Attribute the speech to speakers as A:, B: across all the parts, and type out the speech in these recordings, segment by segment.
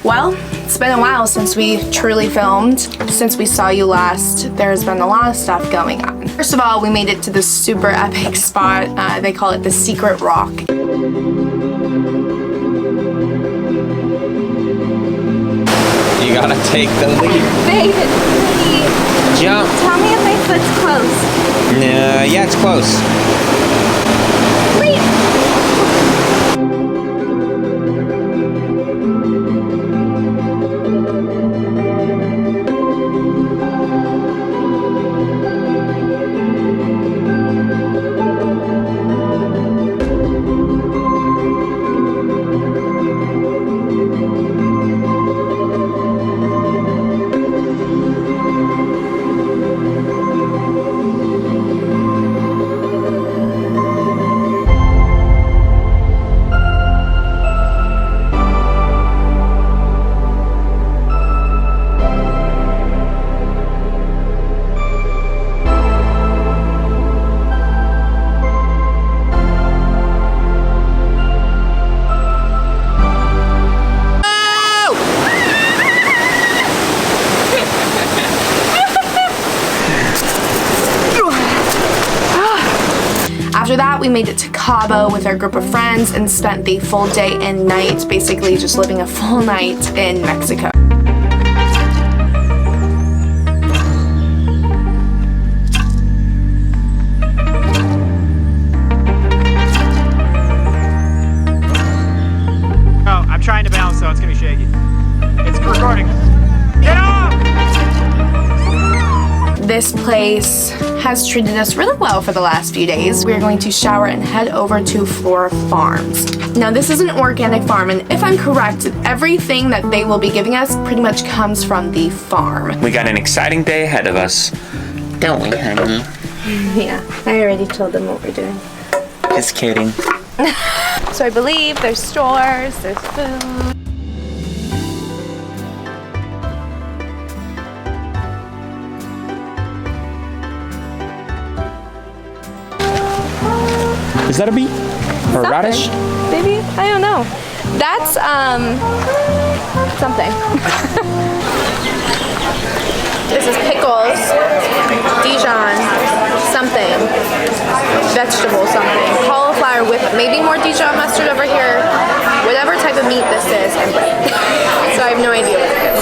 A: Well, it's been a while since we truly filmed. Since we saw you last, there's been a lot of stuff going on. First of all, we made it to this super epic spot. They call it the Secret Rock.
B: You gotta take the lead.
A: Babe, it's pretty.
B: Jump.
A: Tell me if my foot's close.
B: Yeah, it's close.
A: Wait. After that, we made it to Cabo with our group of friends and spent the full day and night, basically just living a full night in Mexico.
C: Oh, I'm trying to balance, so it's gonna be shaky. It's recording. Get off!
A: This place has treated us really well for the last few days. We're going to shower and head over to Flora Farms. Now, this is an organic farm, and if I'm correct, everything that they will be giving us pretty much comes from the farm.
B: We got an exciting day ahead of us. Don't we, honey?
A: Yeah, I already told them what we're doing.
B: Just kidding.
A: So I believe there's stores, there's food.
B: Is that a beet? Or a radish?
A: Maybe? I don't know. That's, something. This is pickles, Dijon, something, vegetable something, cauliflower with maybe more Dijon mustard over here, whatever type of meat this is, and bread. So I have no idea what it is.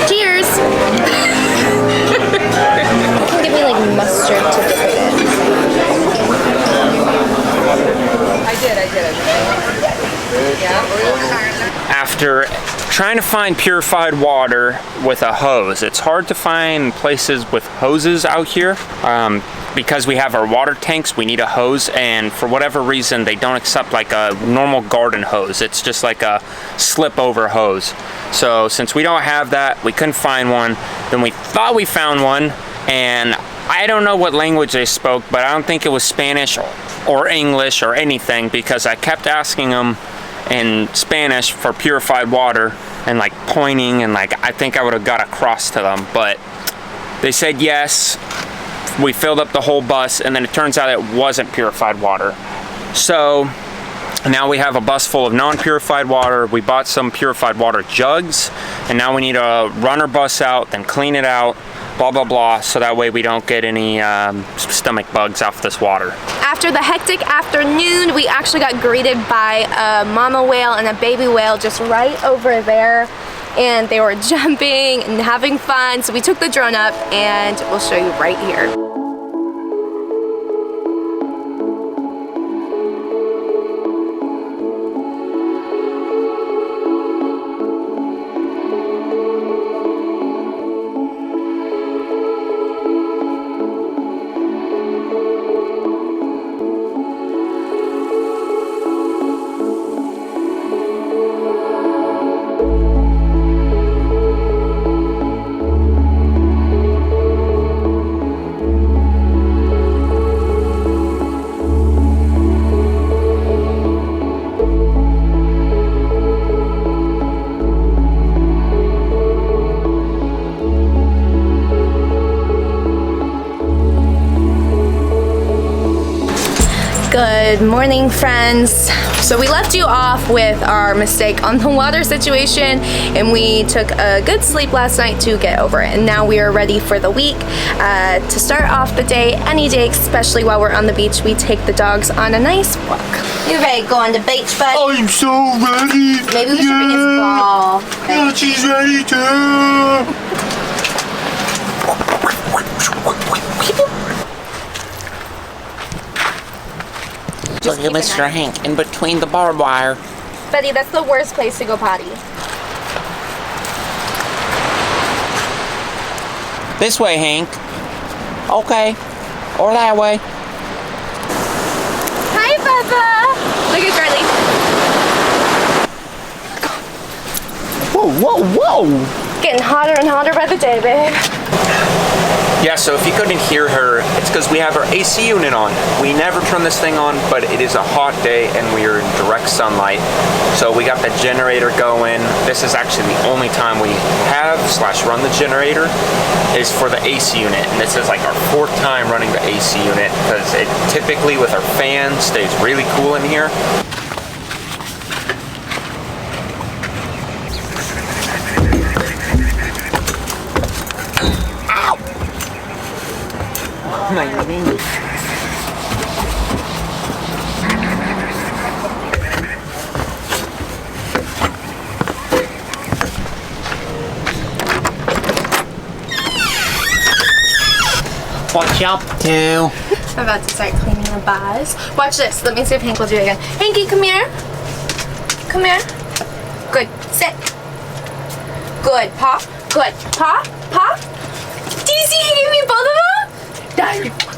A: Cheers! Give me like mustard to dip it in.
D: I did.
B: After trying to find purified water with a hose, it's hard to find places with hoses out here. Because we have our water tanks, we need a hose, and for whatever reason they don't accept like a normal garden hose. It's just like a slip over hose. So since we don't have that, we couldn't find one. Then we thought we found one, and I don't know what language they spoke, but I don't think it was Spanish or English or anything, because I kept asking them in Spanish for purified water and like pointing, and like I think I would have got across to them, but they said yes. We filled up the whole bus, and then it turns out it wasn't purified water. So now we have a bus full of non-purified water. We bought some purified water jugs, and now we need to run our bus out, then clean it out, blah blah blah, so that way we don't get any stomach bugs off this water.
A: After the hectic afternoon, we actually got greeted by a mama whale and a baby whale just right over there, and they were jumping and having fun. So we took the drone up, and we'll show you right here. Good morning, friends. So we left you off with our mistake on the water situation, and we took a good sleep last night to get over it. And now we are ready for the week. To start off the day, any day, especially while we're on the beach, we take the dogs on a nice walk. You ready to go on the beach, buddy?
E: I'm so ready.
A: Maybe we should bring his ball.
E: Yeah, she's ready too.
A: Just
B: Look at
A: keep an eye.
B: Mr. Hank in between the barbed wire.
A: Buddy, that's the worst place to go potty.
B: This way, Hank. Okay. Or that way.
A: Hi, Bubba. Look at Charlie.
B: Whoa, whoa, whoa!
A: Getting hotter and hotter by the day, babe.
B: Yeah, so if you couldn't hear her, it's because we have our AC unit on. We never turn this thing on, but it is a hot day and we are in direct sunlight. So we got the generator going. This is actually the only time we have/run the generator is for the AC unit. And this is like our 4th time running the AC unit because it typically with our fan stays really cool in here. My knee. What you up to?
A: I'm about to start cleaning the bars. Watch this. Let me see if Hank will do it again. Hanky, come here. Come here. Good. Sit. Good. Paw. Good. Paw. Paw. Do you see he gave me both of them?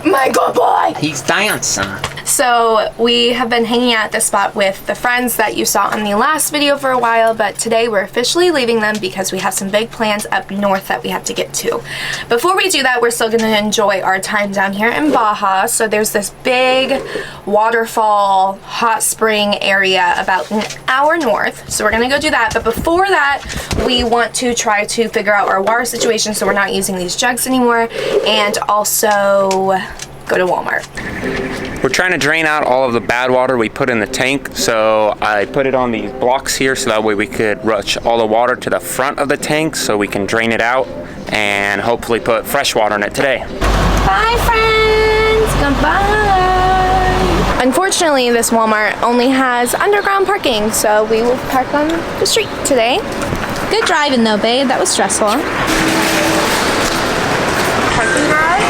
A: My good boy.
B: He's dancing.
A: So we have been hanging out at this spot with the friends that you saw on the last video for a while, but today we're officially leaving them because we have some big plans up north that we have to get to. Before we do that, we're still going to enjoy our time down here in Baja. So there's this big waterfall, hot spring area about an hour north. So we're going to go do that. But before that, we want to try to figure out our water situation so we're not using these jugs anymore, and also go to Walmart.
B: We're trying to drain out all of the bad water we put in the tank, so I put it on these blocks here so that way we could rush all the water to the front of the tank so we can drain it out and hopefully put fresh water in it today.
A: Bye, friends. Goodbye. Unfortunately, this Walmart only has underground parking, so we will park on the street today. Good driving though, babe. That was stressful. Parking garage.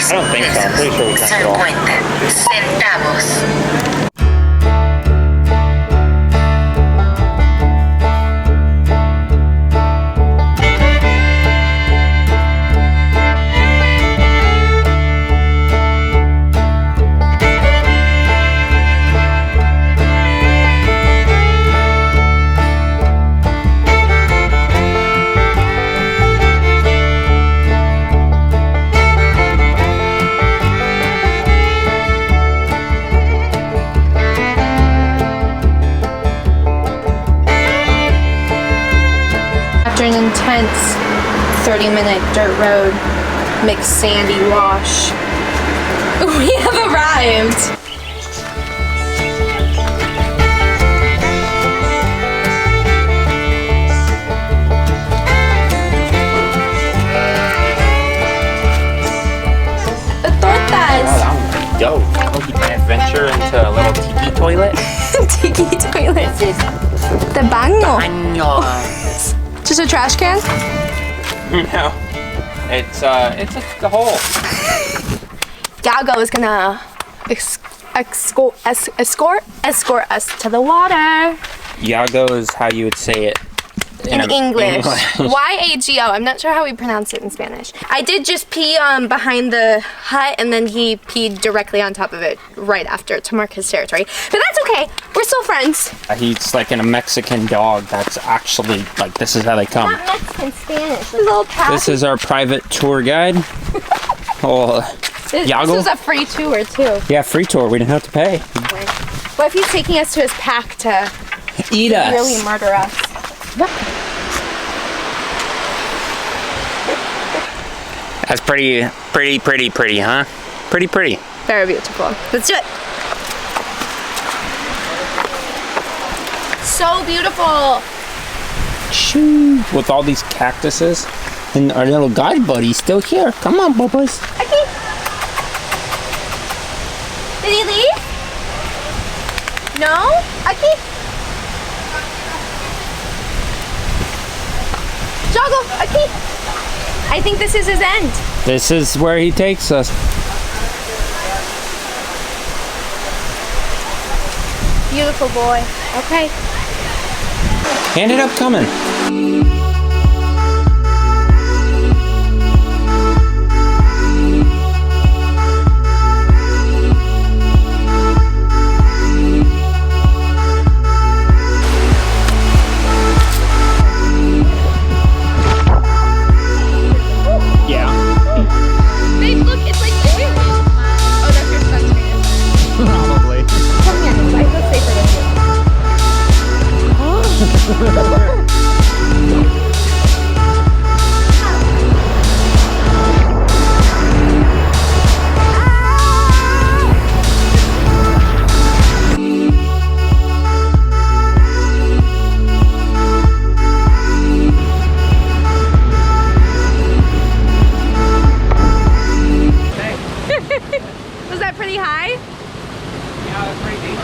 B: I don't think so. I'm pretty sure we got it all.
F: centavos.
A: After an intense 30-minute dirt road, mixed sandy wash, we have arrived. The tortas.
B: Dope. Oh, you can adventure into a little tiki toilet.
A: Tiki toilet. The baño. Just a trash can?
B: No. It's a hole.
A: Yago is gonna escort us to the water.
B: Yago is how you would say it
A: In English. Y-A-G-O. I'm not sure how we pronounce it in Spanish. I did just pee behind the hut, and then he peed directly on top of it right after to mark his territory. But that's okay. We're still friends.
B: He's like a Mexican dog. That's actually like, this is how they come.
A: Not Mexican, Spanish. Little
B: This is our private tour guide.
A: This
B: Yago?
A: is a free tour too.
B: Yeah, free tour. We didn't have to pay.
A: What if he's taking us to his pack to
B: Eat us.
A: really murder us?
B: That's pretty, huh? Pretty.
A: Very beautiful. Let's do it. So beautiful.
B: Shoo. With all these cactuses. And our little guide buddy's still here. Come on, Bubba's.
A: Okay. Did he leave? No? Okay. Joggle. Okay. I think this is his end.
B: This is where he takes us.
A: Beautiful boy. Okay.
B: Ended up coming.
A: Babe, look, it's like oily. Oh, that's your sunscreen.
C: Probably.
A: Come here. I feel safer with you. Was that pretty high?
C: Yeah, that's pretty deep.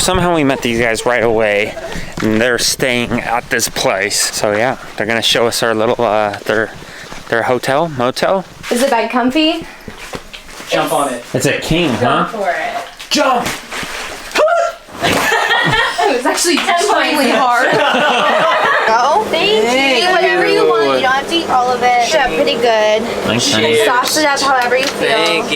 B: Somehow we met these guys right away, and they're staying at this place. So yeah, they're gonna show us our little their hotel, motel.
A: Is the bed comfy?
C: Jump on it.
B: It's a king, huh?
A: For it.
B: Jump!
A: It was actually extremely hard. Go. Thank you. Eat whatever you want. You don't have to eat all of it. Yeah, pretty good.
B: Thanks, honey.
A: Sauce it up however you feel.